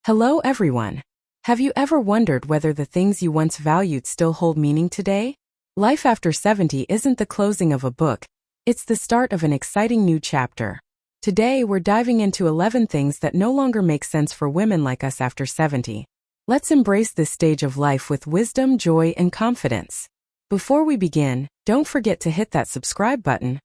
Hello everyone. Have you ever wondered whether the things you once valued still hold meaning today? Life after 70 isn't the closing of a book, it's the start of an exciting new chapter. Today we're diving into 11 things that no longer make sense for women like us after 70. Let's embrace this stage of life with wisdom, joy, and confidence. Before we begin, don't forget to hit that subscribe button,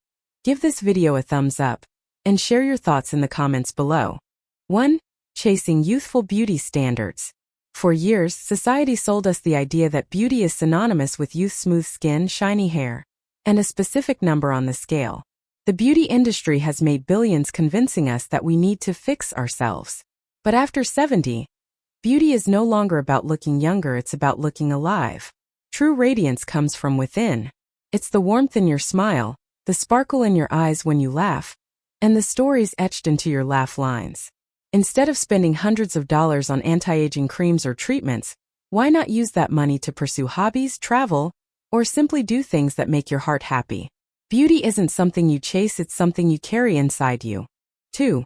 give this video a thumbs up, and share your thoughts in the comments below. 1. Chasing youthful beauty standards. For years, society sold us the idea that beauty is synonymous with youth, smooth skin, shiny hair, and a specific number on the scale. The beauty industry has made billions convincing us that we need to fix ourselves. But after 70, beauty is no longer about looking younger, it's about looking alive. True radiance comes from within. It's the warmth in your smile, the sparkle in your eyes when you laugh, and the stories etched into your laugh lines. Instead of spending hundreds of dollars on anti-aging creams or treatments, why not use that money to pursue hobbies, travel, or simply do things that make your heart happy? Beauty isn't something you chase, it's something you carry inside you. 2.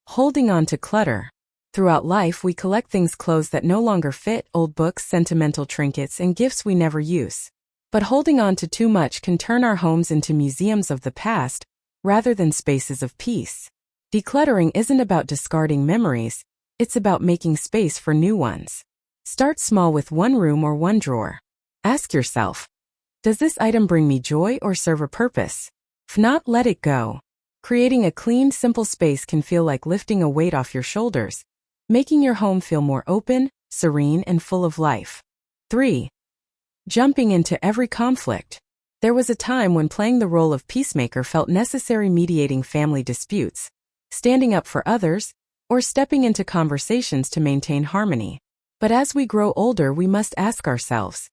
Holding on to clutter. Throughout life, we collect things, clothes that no longer fit, old books, sentimental trinkets, and gifts we never use. But holding on to too much can turn our homes into museums of the past, rather than spaces of peace. Decluttering isn't about discarding memories, it's about making space for new ones. Start small with one room or one drawer. Ask yourself, does this item bring me joy or serve a purpose? If not, let it go. Creating a clean, simple space can feel like lifting a weight off your shoulders, making your home feel more open, serene, and full of life. 3. Jumping into every conflict. There was a time when playing the role of peacemaker felt necessary, mediating family disputes, standing up for others, or stepping into conversations to maintain harmony. But as we grow older, we must ask ourselves,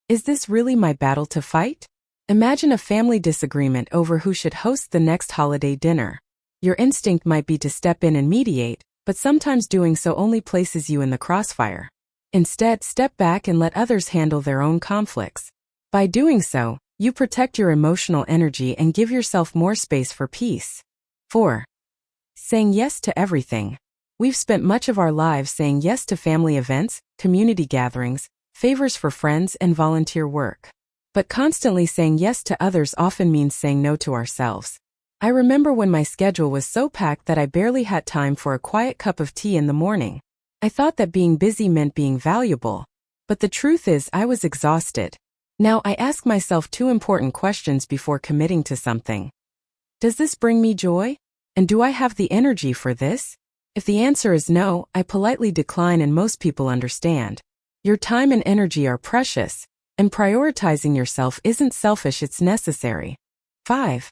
is this really my battle to fight? Imagine a family disagreement over who should host the next holiday dinner. Your instinct might be to step in and mediate, but sometimes doing so only places you in the crossfire. Instead, step back and let others handle their own conflicts. By doing so, you protect your emotional energy and give yourself more space for peace. 4. Saying yes to everything. We've spent much of our lives saying yes to family events, community gatherings, favors for friends, and volunteer work. But constantly saying yes to others often means saying no to ourselves. I remember when my schedule was so packed that I barely had time for a quiet cup of tea in the morning. I thought that being busy meant being valuable. But the truth is, I was exhausted. Now I ask myself two important questions before committing to something. Does this bring me joy? And do I have the energy for this? If the answer is no, I politely decline, and most people understand. Your time and energy are precious, and prioritizing yourself isn't selfish, it's necessary. 5.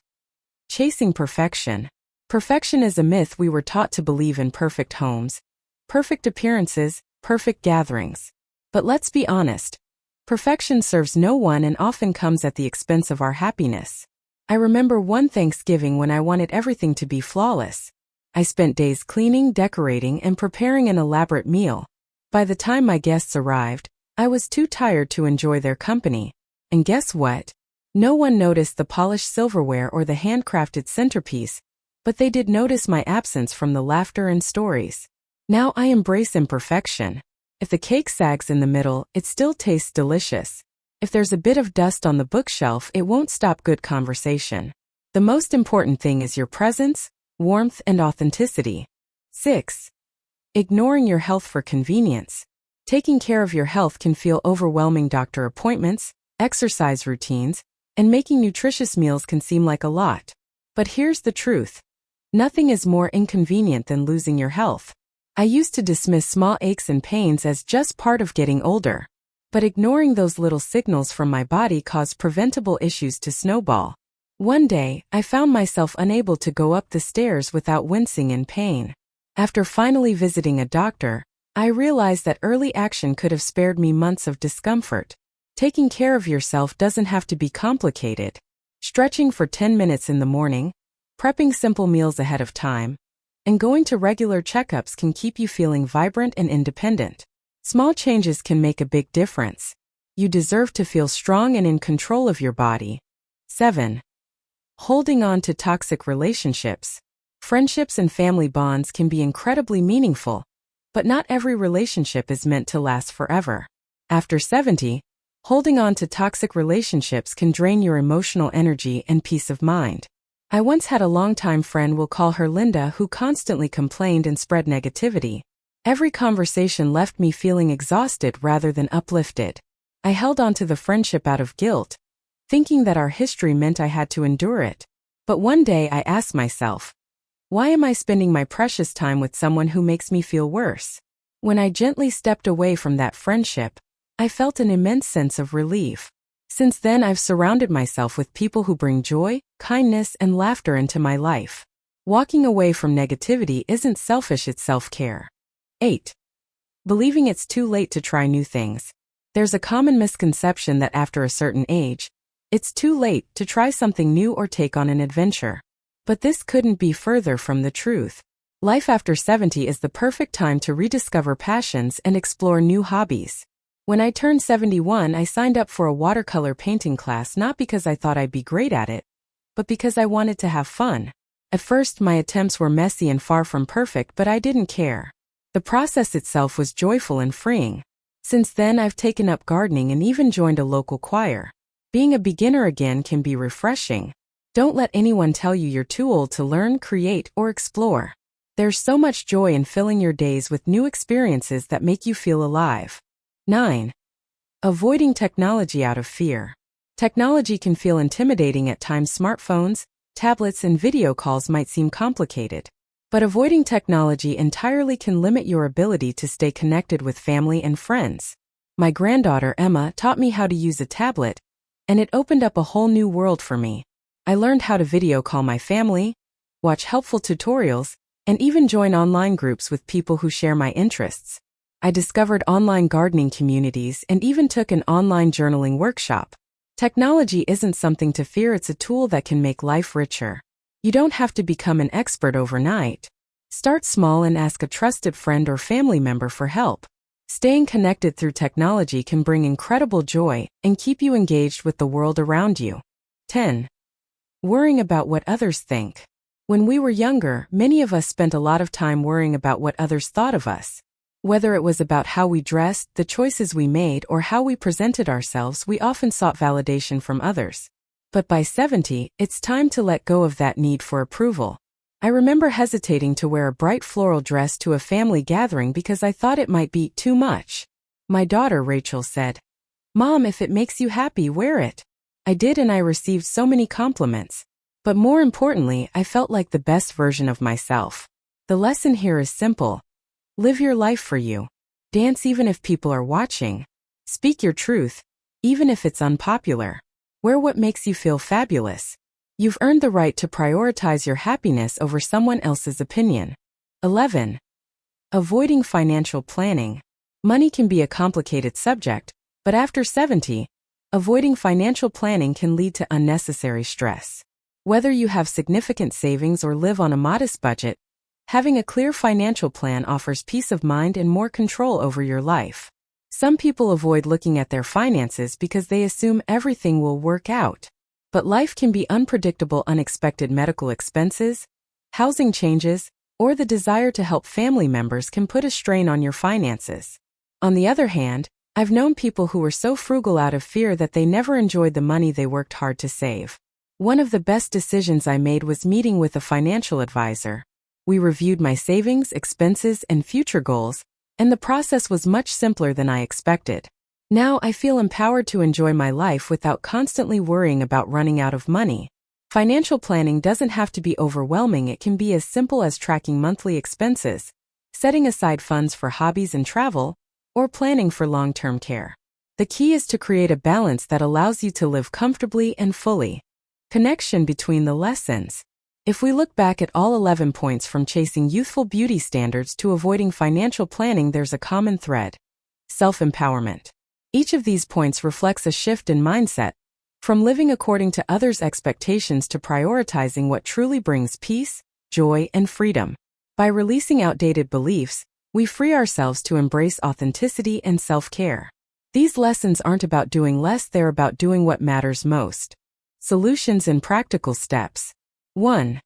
Chasing perfection. Perfection is a myth. We were taught to believe in perfect homes, perfect appearances, perfect gatherings. But let's be honest, perfection serves no one and often comes at the expense of our happiness. I remember one Thanksgiving when I wanted everything to be flawless. I spent days cleaning, decorating, and preparing an elaborate meal. By the time my guests arrived, I was too tired to enjoy their company. And guess what? No one noticed the polished silverware or the handcrafted centerpiece, but they did notice my absence from the laughter and stories. Now I embrace imperfection. If the cake sags in the middle, it still tastes delicious. If there's a bit of dust on the bookshelf, it won't stop good conversation. The most important thing is your presence, warmth, and authenticity. 6. Ignoring your health for convenience. Taking care of your health can feel overwhelming. Doctor appointments, exercise routines, and making nutritious meals can seem like a lot. But here's the truth. Nothing is more inconvenient than losing your health. I used to dismiss small aches and pains as just part of getting older. But ignoring those little signals from my body caused preventable issues to snowball. One day, I found myself unable to go up the stairs without wincing in pain. After finally visiting a doctor, I realized that early action could have spared me months of discomfort. Taking care of yourself doesn't have to be complicated. Stretching for 10 minutes in the morning, prepping simple meals ahead of time, and going to regular checkups can keep you feeling vibrant and independent. Small changes can make a big difference. You deserve to feel strong and in control of your body. 7. Holding on to toxic relationships. Friendships and family bonds can be incredibly meaningful, But not every relationship is meant to last forever. After 70, holding on to toxic relationships can drain your emotional energy and peace of mind. I once had a longtime friend, we'll call her Linda, who constantly complained and spread negativity. Every conversation left me feeling exhausted rather than uplifted. I held on to the friendship out of guilt, thinking that our history meant I had to endure it. But one day I asked myself, why am I spending my precious time with someone who makes me feel worse? When I gently stepped away from that friendship, I felt an immense sense of relief. Since then, I've surrounded myself with people who bring joy, kindness, and laughter into my life. Walking away from negativity isn't selfish, it's self-care. 8. Believing it's too late to try new things. There's a common misconception that after a certain age, it's too late to try something new or take on an adventure. But this couldn't be further from the truth. Life after 70 is the perfect time to rediscover passions and explore new hobbies. When I turned 71, I signed up for a watercolor painting class not because I thought I'd be great at it, but because I wanted to have fun. At first, my attempts were messy and far from perfect, but I didn't care. The process itself was joyful and freeing. Since then, I've taken up gardening and even joined a local choir. Being a beginner again can be refreshing. Don't let anyone tell you you're too old to learn, create, or explore. There's so much joy in filling your days with new experiences that make you feel alive. 9. Avoiding technology out of fear. Technology can feel intimidating at times. Smartphones, tablets, and video calls might seem complicated. But avoiding technology entirely can limit your ability to stay connected with family and friends. My granddaughter Emma taught me how to use a tablet, and it opened up a whole new world for me. I learned how to video call my family, watch helpful tutorials, and even join online groups with people who share my interests. I discovered online gardening communities and even took an online journaling workshop. Technology isn't something to fear, it's a tool that can make life richer. You don't have to become an expert overnight. Start small and ask a trusted friend or family member for help. Staying connected through technology can bring incredible joy and keep you engaged with the world around you. 10. Worrying about what others think. When we were younger, many of us spent a lot of time worrying about what others thought of us. Whether it was about how we dressed, the choices we made, or how we presented ourselves, we often sought validation from others. But by 70, it's time to let go of that need for approval. I remember hesitating to wear a bright floral dress to a family gathering because I thought it might be too much. My daughter Rachel said, "Mom, if it makes you happy, wear it." I did, and I received so many compliments. But more importantly, I felt like the best version of myself. The lesson here is simple. Live your life for you. Dance even if people are watching. Speak your truth, even if it's unpopular. Wear what makes you feel fabulous. You've earned the right to prioritize your happiness over someone else's opinion. 11. Avoiding financial planning. Money can be a complicated subject, but after 70, avoiding financial planning can lead to unnecessary stress. Whether you have significant savings or live on a modest budget, having a clear financial plan offers peace of mind and more control over your life. Some people avoid looking at their finances because they assume everything will work out. But life can be unpredictable. Unexpected medical expenses, housing changes, or the desire to help family members can put a strain on your finances. On the other hand, I've known people who were so frugal out of fear that they never enjoyed the money they worked hard to save. One of the best decisions I made was meeting with a financial advisor. We reviewed my savings, expenses, and future goals, and the process was much simpler than I expected. Now I feel empowered to enjoy my life without constantly worrying about running out of money. Financial planning doesn't have to be overwhelming. It can be as simple as tracking monthly expenses, setting aside funds for hobbies and travel, or planning for long-term care. The key is to create a balance that allows you to live comfortably and fully. Connection between the lessons. If we look back at all 11 points, from chasing youthful beauty standards to avoiding financial planning, there's a common thread: self-empowerment. Each of these points reflects a shift in mindset, from living according to others' expectations to prioritizing what truly brings peace, joy, and freedom. By releasing outdated beliefs, we free ourselves to embrace authenticity and self-care. These lessons aren't about doing less, they're about doing what matters most. Solutions and practical steps. 1.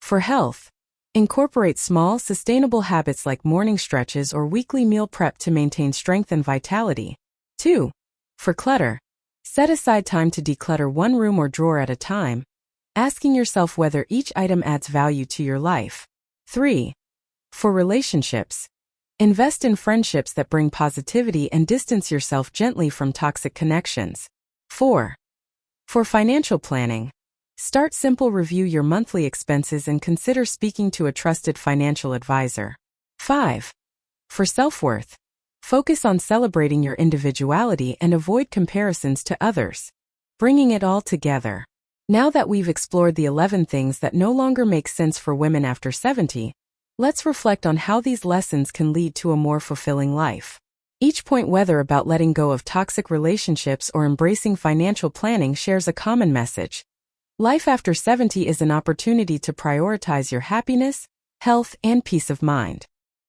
For health. Incorporate small, sustainable habits like morning stretches or weekly meal prep to maintain strength and vitality. 2. For clutter, set aside time to declutter one room or drawer at a time, asking yourself whether each item adds value to your life. 3. For relationships, invest in friendships that bring positivity and distance yourself gently from toxic connections. 4. For financial planning, start simple, review your monthly expenses and consider speaking to a trusted financial advisor. 5. For self-worth, focus on celebrating your individuality and avoid comparisons to others. Bringing it all together. Now that we've explored the 11 things that no longer make sense for women after 70, let's reflect on how these lessons can lead to a more fulfilling life. Each point, whether about letting go of toxic relationships or embracing financial planning, shares a common message. Life after 70 is an opportunity to prioritize your happiness, health, and peace of mind.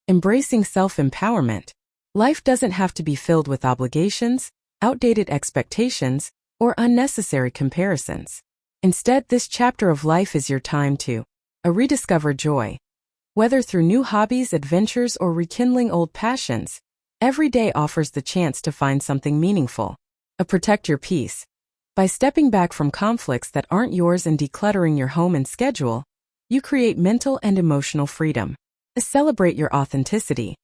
Embracing self-empowerment. Life doesn't have to be filled with obligations, outdated expectations, or unnecessary comparisons. Instead, this chapter of life is your time to rediscover joy. Whether through new hobbies, adventures, or rekindling old passions, every day offers the chance to find something meaningful. Protect your peace. By stepping back from conflicts that aren't yours and decluttering your home and schedule, you create mental and emotional freedom. Celebrate your authenticity.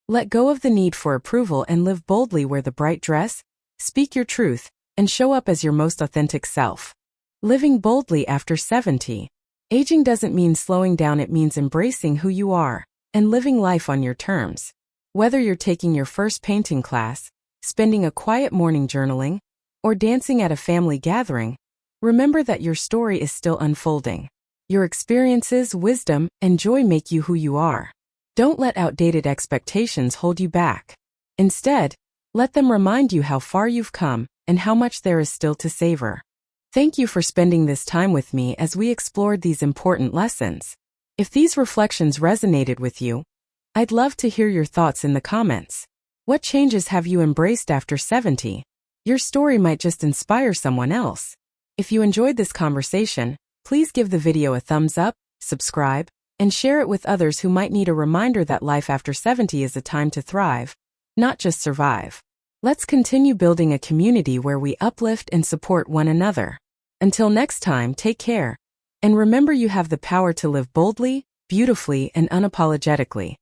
Let go of the need for approval and live boldly. Wear the bright dress, speak your truth, and show up as your most authentic self. Living boldly after 70. Aging doesn't mean slowing down, it means embracing who you are and living life on your terms. Whether you're taking your first painting class, spending a quiet morning journaling, or dancing at a family gathering, remember that your story is still unfolding. Your experiences, wisdom, and joy make you who you are. Don't let outdated expectations hold you back. Instead, let them remind you how far you've come and how much there is still to savor. Thank you for spending this time with me as we explored these important lessons. If these reflections resonated with you, I'd love to hear your thoughts in the comments. What changes have you embraced after 70? Your story might just inspire someone else. If you enjoyed this conversation, please give the video a thumbs up, subscribe, and share it with others who might need a reminder that life after 70 is a time to thrive, not just survive. Let's continue building a community where we uplift and support one another. Until next time, take care. And remember, you have the power to live boldly, beautifully, and unapologetically.